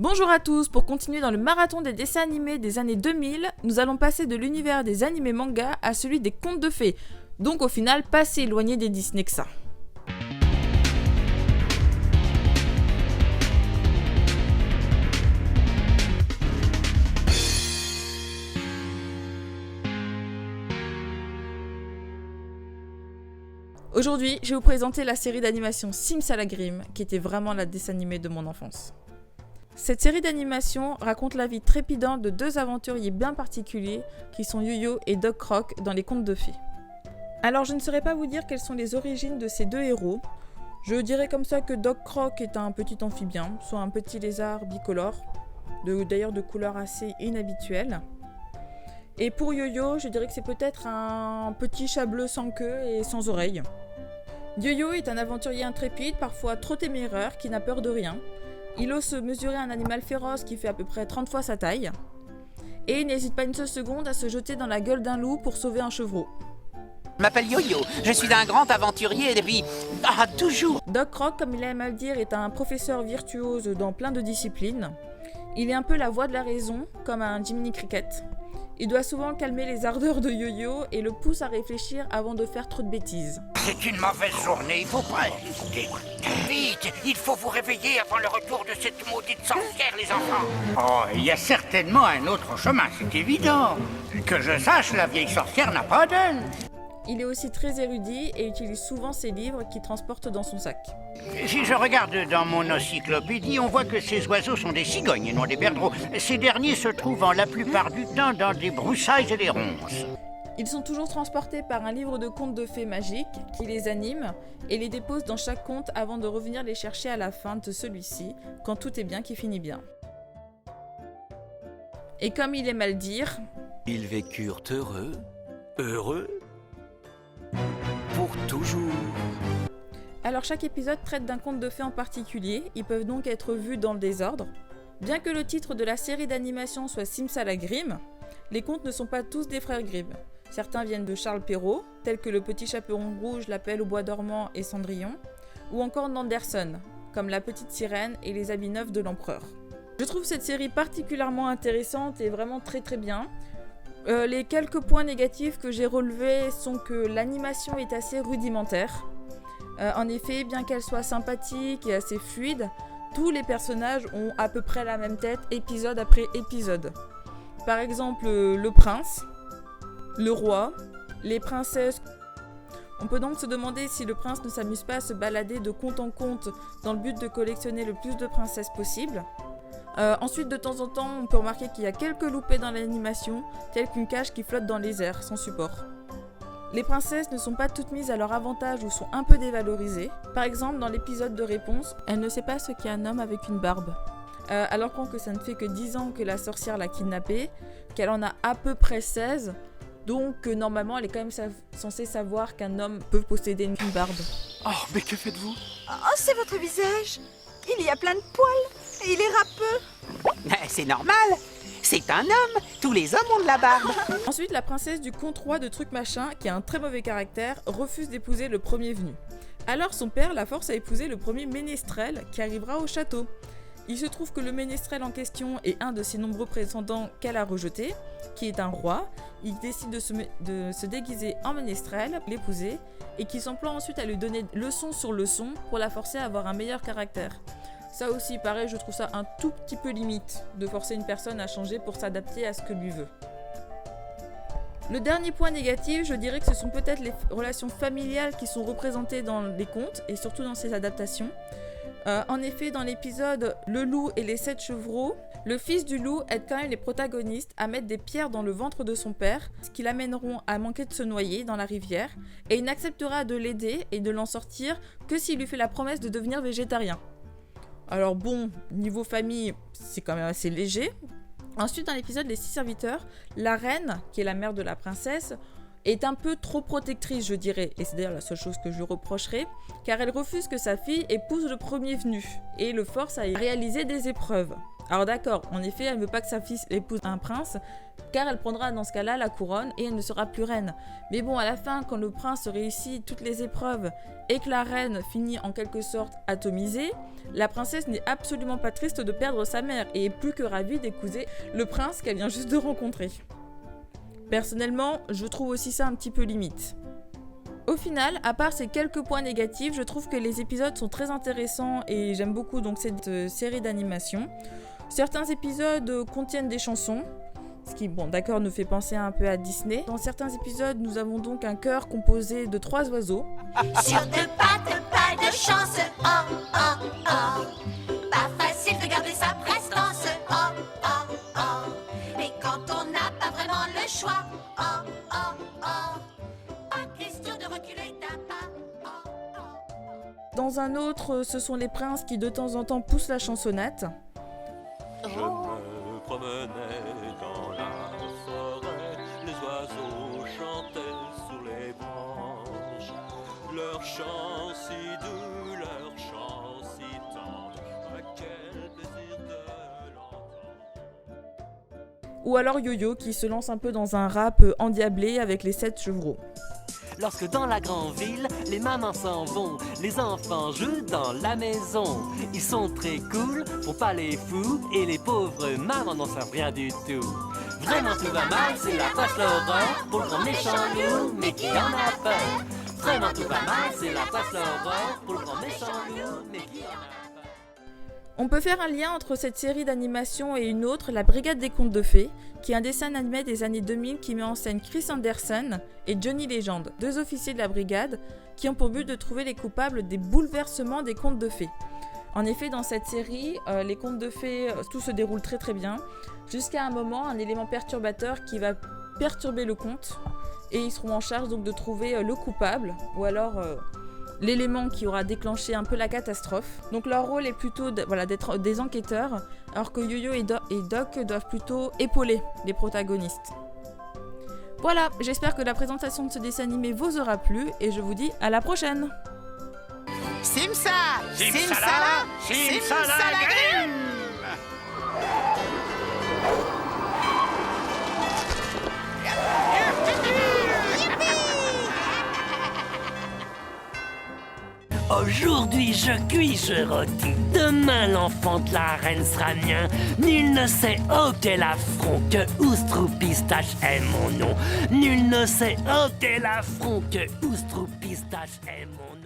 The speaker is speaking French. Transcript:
Bonjour à tous, pour continuer dans le marathon des dessins animés des années 2000, nous allons passer de l'univers des animés manga à celui des contes de fées. Donc au final, pas si éloigné des Disney que ça. Aujourd'hui, je vais vous présenter la série d'animation Simsalagrim, qui était vraiment la dessin animé de mon enfance. Cette série d'animation raconte la vie trépidante de deux aventuriers bien particuliers qui sont Yo-Yo et Doc Croc dans les contes de fées. Alors je ne saurais pas vous dire quelles sont les origines de ces deux héros. Je dirais comme ça que Doc Croc est un petit amphibien, soit un petit lézard bicolore, d'ailleurs de couleur assez inhabituelle. Et pour Yo-Yo, je dirais que c'est peut-être un petit chat bleu sans queue et sans oreilles. Yo-Yo est un aventurier intrépide, parfois trop téméraire, qui n'a peur de rien. Il ose mesurer un animal féroce qui fait à peu près 30 fois sa taille. Et il n'hésite pas une seule seconde à se jeter dans la gueule d'un loup pour sauver un chevreau. Je m'appelle Yo-Yo, je suis un grand aventurier depuis... toujours. Doc Croc, comme il aime à le dire, est un professeur virtuose dans plein de disciplines. Il est un peu la voix de la raison, comme un Jiminy Cricket. Il doit souvent calmer les ardeurs de Yo-Yo et le pousse à réfléchir avant de faire trop de bêtises. C'est une mauvaise journée, il faut pas hésiter. Vite, il faut vous réveiller avant le retour de cette maudite sorcière, les enfants. Oh, il y a certainement un autre chemin, c'est évident. Que je sache, la vieille sorcière n'a pas d'aile. Il est aussi très érudit et utilise souvent ses livres qu'il transporte dans son sac. Si je regarde dans mon encyclopédie, on voit que ces oiseaux sont des cigognes et non des perdreaux. Ces derniers se trouvent la plupart du temps dans des broussailles et des ronces. Ils sont toujours transportés par un livre de contes de fées magiques qui les anime et les dépose dans chaque conte avant de revenir les chercher à la fin de celui-ci, quand tout est bien qui finit bien. Et comme il aime à le dire... Ils vécurent heureux, pour toujours. Alors chaque épisode traite d'un conte de fées en particulier, ils peuvent donc être vus dans le désordre. Bien que le titre de la série d'animation soit Simsalagrim, les contes ne sont pas tous des frères Grimm. Certains viennent de Charles Perrault, tels que Le Petit Chaperon Rouge, L'Appel au Bois dormant et Cendrillon, ou encore d'Anderson, comme La Petite Sirène et Les Habits neufs de l'Empereur. Je trouve cette série particulièrement intéressante et vraiment très bien. Les quelques points négatifs que j'ai relevés sont que l'animation est assez rudimentaire. En effet, bien qu'elle soit sympathique et assez fluide, tous les personnages ont à peu près la même tête épisode après épisode. Par exemple, le prince, le roi, les princesses. On peut donc se demander si le prince ne s'amuse pas à se balader de conte en conte dans le but de collectionner le plus de princesses possible. Ensuite, de temps en temps, on peut remarquer qu'il y a quelques loupés dans l'animation, telles qu'une cage qui flotte dans les airs, sans support. Les princesses ne sont pas toutes mises à leur avantage ou sont un peu dévalorisées. Par exemple, dans l'épisode de Réponse, elle ne sait pas ce qu'est un homme avec une barbe. Alors que ça ne fait que 10 ans que la sorcière l'a kidnappée, qu'elle en a à peu près 16, donc normalement elle est quand même censée savoir qu'un homme peut posséder une barbe. Oh, mais que faites-vous? Oh, c'est votre visage. Il y a plein de poils et il est râpeux. C'est normal, c'est un homme, tous les hommes ont de la barbe. Ensuite, la princesse du conte roi de truc machin, qui a un très mauvais caractère, refuse d'épouser le premier venu. Alors son père la force à épouser le premier ménestrel qui arrivera au château. Il se trouve que le ménestrel en question est un de ses nombreux prétendants qu'elle a rejeté, qui est un roi. Il décide de se déguiser en ménestrel, l'épouser, et qui s'emploie ensuite à lui donner leçon sur leçon pour la forcer à avoir un meilleur caractère. Ça aussi, pareil, je trouve ça un tout petit peu limite de forcer une personne à changer pour s'adapter à ce que lui veut. Le dernier point négatif, je dirais que ce sont peut-être les relations familiales qui sont représentées dans les contes et surtout dans ces adaptations. En effet, dans l'épisode Le loup et les 7 chevreaux, le fils du loup aide quand même les protagonistes à mettre des pierres dans le ventre de son père, ce qui l'amèneront à manquer de se noyer dans la rivière, et il n'acceptera de l'aider et de l'en sortir que s'il lui fait la promesse de devenir végétarien. Alors bon, niveau famille, c'est quand même assez léger. Ensuite, dans l'épisode Les 6 serviteurs, la reine, qui est la mère de la princesse, est un peu trop protectrice, je dirais, et c'est d'ailleurs la seule chose que je lui reprocherai, car elle refuse que sa fille épouse le premier venu, et le force à réaliser des épreuves. Alors d'accord, en effet, elle ne veut pas que sa fille épouse un prince, car elle prendra dans ce cas-là la couronne et elle ne sera plus reine. Mais bon, à la fin, quand le prince réussit toutes les épreuves et que la reine finit en quelque sorte atomisée, la princesse n'est absolument pas triste de perdre sa mère et est plus que ravie d'épouser le prince qu'elle vient juste de rencontrer. Personnellement, je trouve aussi ça un petit peu limite. Au final, à part ces quelques points négatifs, je trouve que les épisodes sont très intéressants et j'aime beaucoup donc cette série d'animation. Certains épisodes contiennent des chansons, ce qui, bon, d'accord, nous fait penser un peu à Disney. Dans certains épisodes, nous avons donc un chœur composé de 3 oiseaux. Sur 2 pattes, pas de chance, oh, oh, oh. Pas facile de garder sa prestance, oh, oh, oh. Et quand on n'a pas vraiment le choix, oh, oh, oh. Pas question de reculer d'un pas, oh, oh. Dans un autre, ce sont les princes qui de temps en temps poussent la chansonnette. Je me promenais dans la forêt, les oiseaux chantaient sur les branches. Leur chant si doux, leur chant si tendre, à quel plaisir de l'entendre. Ou alors Yo-Yo qui se lance un peu dans un rap endiablé avec les 7 chevreaux. Lorsque dans la grande ville, les mamans s'en vont, les enfants jouent dans la maison. Ils sont très cool, font pas les fous, et les pauvres mamans n'en savent rien du tout. Vraiment tout va mal, c'est la face l'horreur, pour le grand méchant loup, mais qui en a peur. Vraiment tout va mal, c'est la face l'horreur, pour le grand méchant loup, mais qui en a peur. On peut faire un lien entre cette série d'animation et une autre, La Brigade des Contes de Fées, qui est un dessin animé des années 2000 qui met en scène Chris Anderson et Johnny Legend, 2 officiers de la brigade, qui ont pour but de trouver les coupables des bouleversements des contes de fées. En effet, dans cette série, les contes de fées, tout se déroule très très bien, jusqu'à un moment, un élément perturbateur qui va perturber le conte, et ils seront en charge donc de trouver le coupable, ou alors l'élément qui aura déclenché un peu la catastrophe. Donc leur rôle est plutôt d'être des enquêteurs, alors que Yo-Yo et Doc doivent plutôt épauler les protagonistes. Voilà, j'espère que la présentation de ce dessin animé vous aura plu, et je vous dis à la prochaine. Simsa, Simsala, Simsalagrim. Aujourd'hui je cuis, je rôtis, demain l'enfant de la reine sera mien. Nul ne sait, oh quel affront, que Oustroupistache est mon nom. Nul ne sait, oh quel affront, que Oustroupistache est mon nom.